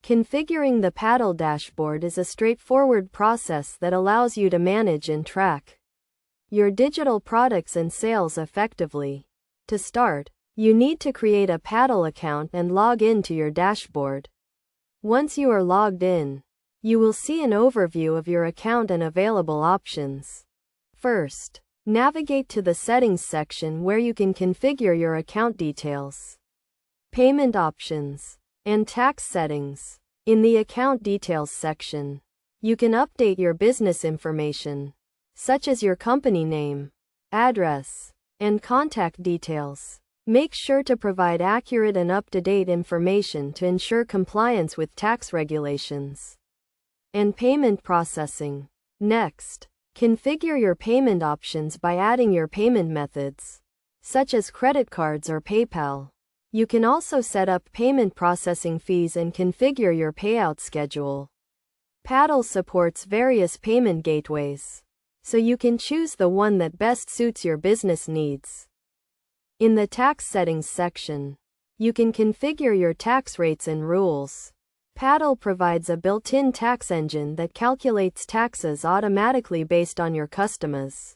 Configuring the Paddle dashboard is a straightforward process that allows you to manage and track your digital products and sales effectively. To start, you need to create a Paddle account and log in to your dashboard. Once you are logged in, you will see an overview of your account and available options. First, navigate to the Settings section where you can configure your account details, payment options, and tax settings. In the Account Details section, you can update your business information, such as your company name, address, and contact details. Make sure to provide accurate and up-to-date information to ensure compliance with tax regulations and payment processing. Next, configure your payment options by adding your payment methods, such as credit cards or PayPal. You can also set up payment processing fees and configure your payout schedule. Paddle supports various payment gateways, so you can choose the one that best suits your business needs. In the Tax Settings section, you can configure your tax rates and rules. Paddle provides a built-in tax engine that calculates taxes automatically based on your customers'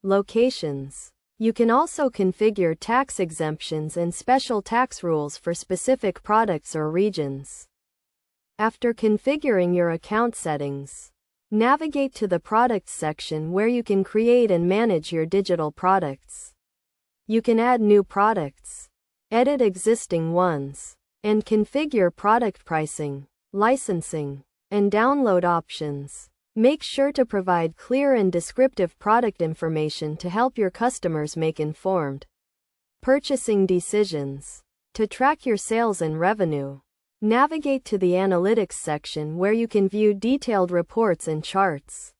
locations. You can also configure tax exemptions and special tax rules for specific products or regions. After configuring your account settings, navigate to the Products section where you can create and manage your digital products. You can add new products, edit existing ones, and configure product pricing, licensing, and download options. Make sure to provide clear and descriptive product information to help your customers make informed purchasing decisions. To track your sales and revenue, navigate to the Analytics section where you can view detailed reports and charts.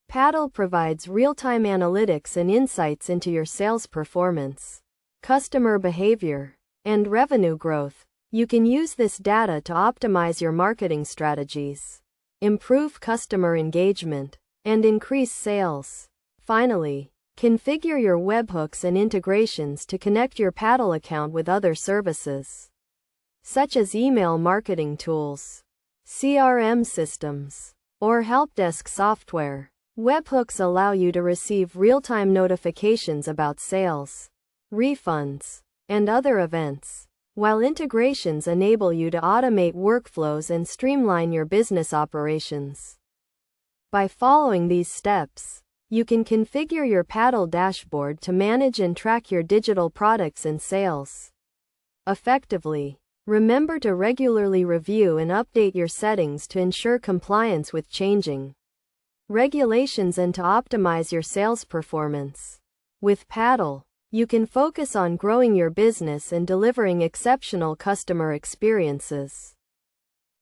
Paddle provides real-time analytics and insights into your sales performance, customer behavior, and revenue growth. You can use this data to optimize your marketing strategies, improve customer engagement, and increase sales. Finally, configure your webhooks and integrations to connect your Paddle account with other services, such as email marketing tools, CRM systems, or help desk software. Webhooks allow you to receive real-time notifications about sales, refunds, and other events, while integrations enable you to automate workflows and streamline your business operations. By following these steps, you can configure your Paddle dashboard to manage and track your digital products and sales effectively. Remember to regularly review and update your settings to ensure compliance with changing regulations and to optimize your sales performance. With Paddle, you can focus on growing your business and delivering exceptional customer experiences.